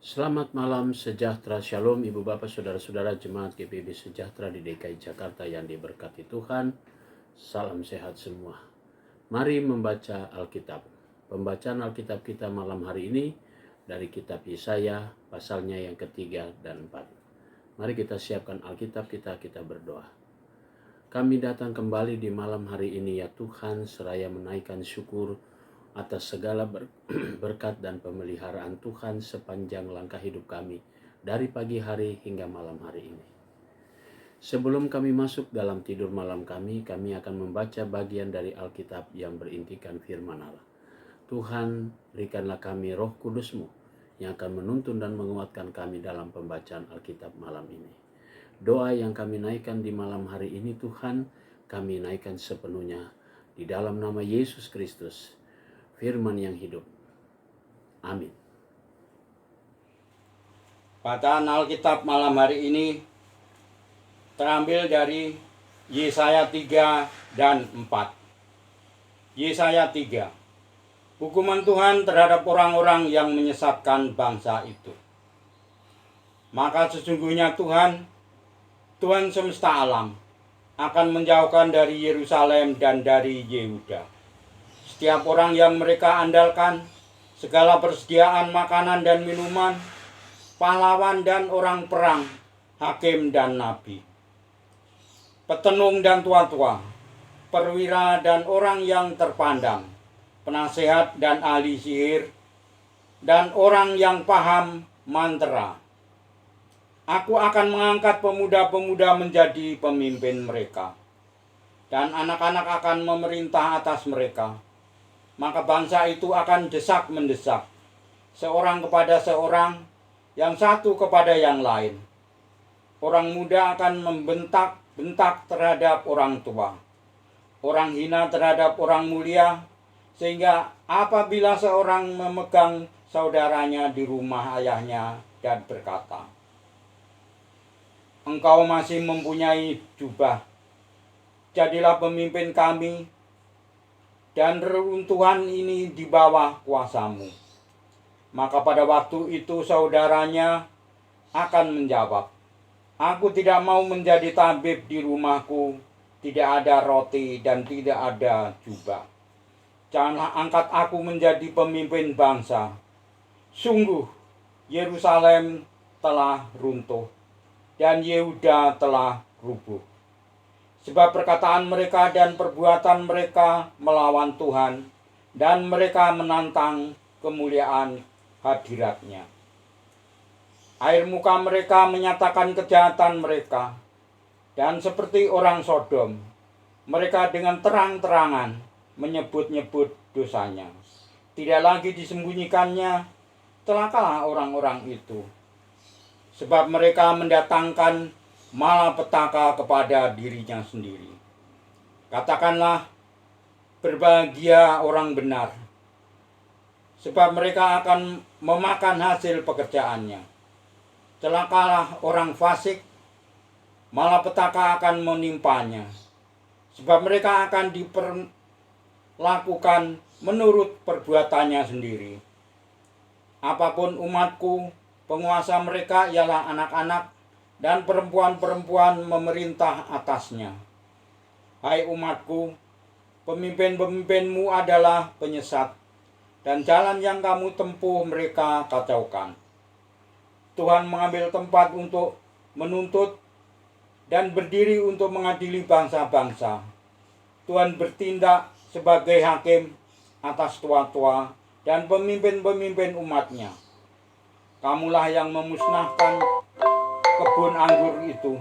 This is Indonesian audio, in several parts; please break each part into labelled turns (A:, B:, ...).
A: Selamat malam, sejahtera, shalom Ibu Bapak Saudara-saudara Jemaat GPIB Sejahtera di DKI Jakarta yang diberkati Tuhan. Salam sehat semua. Mari membaca Alkitab. Pembacaan Alkitab kita malam hari ini dari kitab Yesaya pasalnya yang ketiga dan 4. Mari kita siapkan Alkitab kita berdoa. Kami datang kembali di malam hari ini ya Tuhan, seraya menaikkan syukur atas segala berkat dan pemeliharaan Tuhan sepanjang langkah hidup kami dari pagi hari hingga malam hari ini. Sebelum kami masuk dalam tidur malam kami akan membaca bagian dari Alkitab yang berintikan firman Allah. Tuhan, berikanlah kami Roh Kudus-Mu yang akan menuntun dan menguatkan kami dalam pembacaan Alkitab malam ini. Doa yang kami naikkan di malam hari ini Tuhan, kami naikkan sepenuhnya di dalam nama Yesus Kristus, firman yang hidup. Amin.
B: Bacaan Alkitab malam hari ini terambil dari Yesaya 3 dan 4. Yesaya 3. Hukuman Tuhan terhadap orang-orang yang menyesatkan bangsa itu. Maka sesungguhnya Tuhan semesta alam, akan menjauhkan dari Yerusalem dan dari Yehuda setiap orang yang mereka andalkan, segala persediaan makanan dan minuman, pahlawan dan orang perang, hakim dan nabi, petenung dan tua-tua, perwira dan orang yang terpandang, penasehat dan ahli sihir, dan orang yang paham mantra. Aku akan mengangkat pemuda-pemuda menjadi pemimpin mereka, dan anak-anak akan memerintah atas mereka. Maka bangsa itu akan desak-mendesak, seorang kepada seorang, yang satu kepada yang lain. Orang muda akan membentak-bentak terhadap orang tua, orang hina terhadap orang mulia, sehingga apabila seorang memegang saudaranya di rumah ayahnya dan berkata, "Engkau masih mempunyai jubah, jadilah pemimpin kami, dan reruntuhan ini di bawah kuasamu." Maka pada waktu itu saudaranya akan menjawab, "Aku tidak mau menjadi tabib di rumahku, tidak ada roti dan tidak ada jubah. Janganlah angkat aku menjadi pemimpin bangsa. Sungguh Yerusalem telah runtuh dan Yehuda telah rubuh. Sebab perkataan mereka dan perbuatan mereka melawan Tuhan, dan mereka menantang kemuliaan hadirat-Nya. Air muka mereka menyatakan kejahatan mereka, dan seperti orang Sodom, mereka dengan terang-terangan menyebut-nyebut dosanya. Tidak lagi disembunyikannya, celakalah orang-orang itu. Sebab mereka mendatangkan malapetaka kepada dirinya sendiri. Katakanlah, berbahagia orang benar, sebab mereka akan memakan hasil pekerjaannya. Celakalah orang fasik, malapetaka akan menimpanya, sebab mereka akan diperlakukan menurut perbuatannya sendiri. Apapun umatku, penguasa mereka ialah anak-anak, dan perempuan-perempuan memerintah atasnya. Hai umatku, pemimpin-pemimpinmu adalah penyesat, dan jalan yang kamu tempuh mereka kacaukan. Tuhan mengambil tempat untuk menuntut dan berdiri untuk mengadili bangsa-bangsa. Tuhan bertindak sebagai hakim atas tua-tua dan pemimpin-pemimpin umatnya. Kamulah yang memusnahkan kebun anggur itu.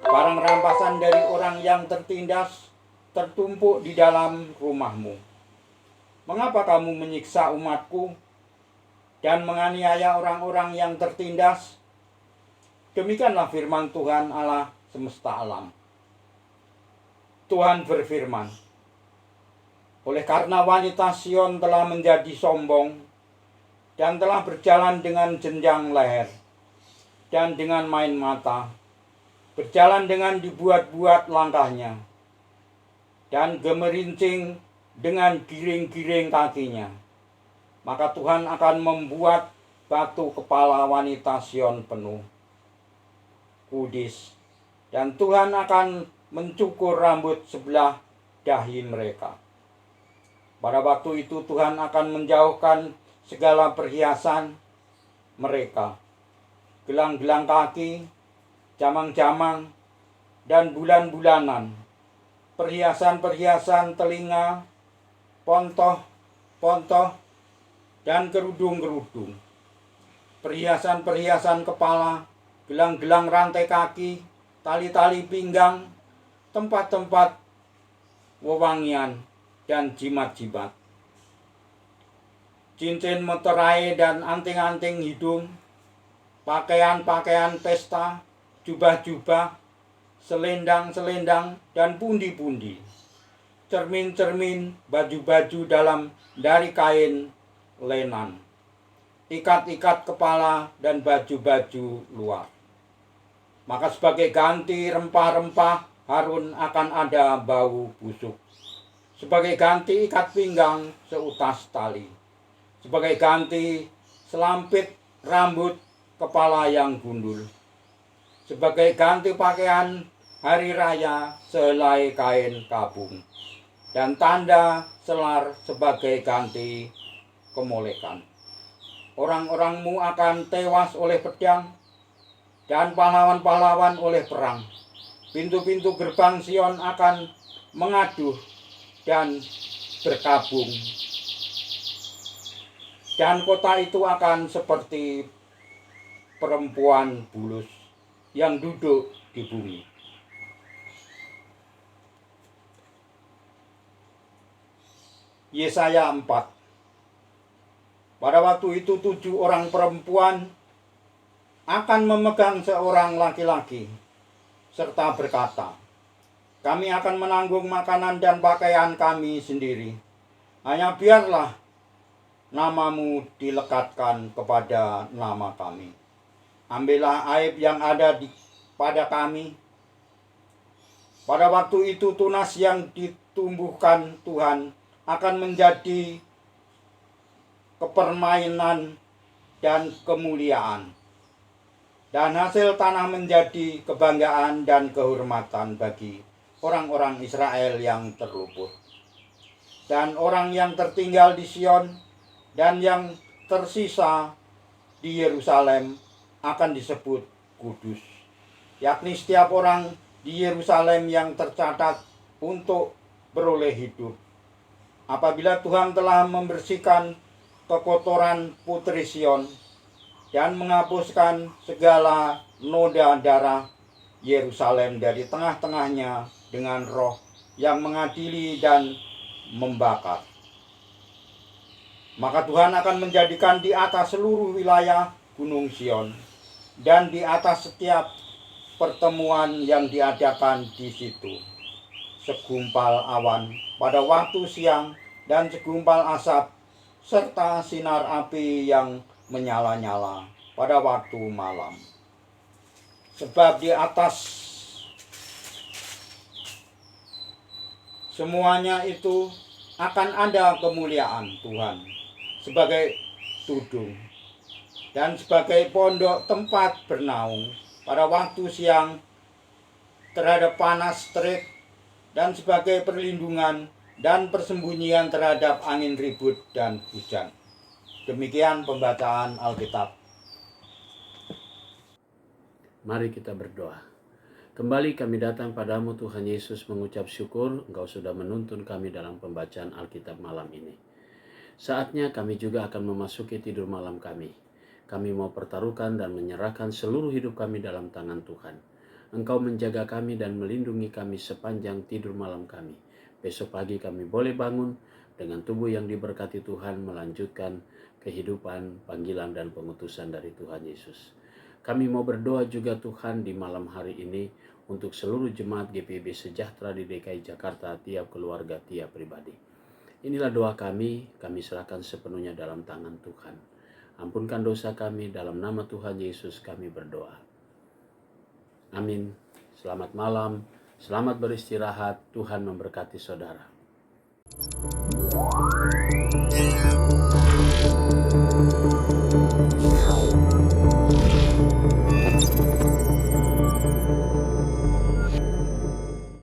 B: Barang rampasan dari orang yang tertindas tertumpuk di dalam rumahmu. Mengapa kamu menyiksa umatku dan menganiaya orang-orang yang tertindas? Demikianlah firman Tuhan Allah semesta alam. Tuhan berfirman, oleh karena wanita Sion telah menjadi sombong dan telah berjalan dengan jenjang leher dan dengan main mata, berjalan dengan dibuat-buat langkahnya, dan gemerincing dengan giring-giring kakinya. Maka Tuhan akan membuat batu kepala wanita Sion penuh kudis, dan Tuhan akan mencukur rambut sebelah dahi mereka. Pada waktu itu Tuhan akan menjauhkan segala perhiasan mereka, gelang-gelang kaki, jamang-jamang, dan bulan-bulanan, perhiasan-perhiasan telinga, pontoh-pontoh, dan kerudung-kerudung, perhiasan-perhiasan kepala, gelang-gelang rantai kaki, tali-tali pinggang, tempat-tempat wewangian, dan jimat-jimat, cincin meterai dan anting-anting hidung, pakaian-pakaian pesta, jubah-jubah, selendang-selendang, dan pundi-pundi, cermin-cermin, baju-baju dalam dari kain lenan, ikat-ikat kepala, dan baju-baju luar. Maka sebagai ganti rempah-rempah, Harun akan ada bau busuk. Sebagai ganti ikat pinggang seutas tali. Sebagai ganti selampit rambut kepala yang gundul. Sebagai ganti pakaian hari raya sehelai kain kabung. Dan tanda selar sebagai ganti kemolekan. Orang-orangmu akan tewas oleh pedang, dan pahlawan-pahlawan oleh perang. Pintu-pintu gerbang Sion akan mengaduh dan berkabung. Dan kota itu akan seperti perempuan bulus yang duduk di bumi. Yesaya 4. Pada waktu itu 7 orang perempuan akan memegang seorang laki-laki, serta berkata, kami akan menanggung makanan dan pakaian kami sendiri. Hanya biarlah namamu dilekatkan kepada nama kami. Ambillah aib yang ada pada kami. Pada waktu itu tunas yang ditumbuhkan Tuhan akan menjadi kepermainan dan kemuliaan. Dan hasil tanah menjadi kebanggaan dan kehormatan bagi orang-orang Israel yang terluput. Dan orang yang tertinggal di Sion dan yang tersisa di Yerusalem akan disebut kudus. Yakni setiap orang di Yerusalem yang tercatat untuk beroleh hidup. Apabila Tuhan telah membersihkan kekotoran putri Sion dan menghapuskan segala noda darah Yerusalem dari tengah-tengahnya dengan roh yang mengadili dan membakar. Maka Tuhan akan menjadikan di atas seluruh wilayah Gunung Sion dan di atas setiap pertemuan yang diadakan di situ segumpal awan pada waktu siang dan segumpal asap serta sinar api yang menyala-nyala pada waktu malam. Sebab di atas semuanya itu akan ada kemuliaan Tuhan sebagai tudung dan sebagai pondok tempat bernaung pada waktu siang terhadap panas terik dan sebagai perlindungan dan persembunyian terhadap angin ribut dan hujan. Demikian pembacaan Alkitab.
A: Mari kita berdoa. Kembali kami datang padamu Tuhan Yesus mengucap syukur Engkau sudah menuntun kami dalam pembacaan Alkitab malam ini. Saatnya kami juga akan memasuki tidur malam kami. Kami mau pertaruhkan dan menyerahkan seluruh hidup kami dalam tangan Tuhan. Engkau menjaga kami dan melindungi kami sepanjang tidur malam kami. Besok pagi kami boleh bangun dengan tubuh yang diberkati Tuhan melanjutkan kehidupan, panggilan dan pengutusan dari Tuhan Yesus. Kami mau berdoa juga Tuhan di malam hari ini untuk seluruh jemaat GPIB Sejahtera di DKI Jakarta, tiap keluarga, tiap pribadi. Inilah doa kami serahkan sepenuhnya dalam tangan Tuhan. Ampunkan dosa kami, dalam nama Tuhan Yesus kami berdoa. Amin. Selamat malam, selamat beristirahat, Tuhan memberkati saudara.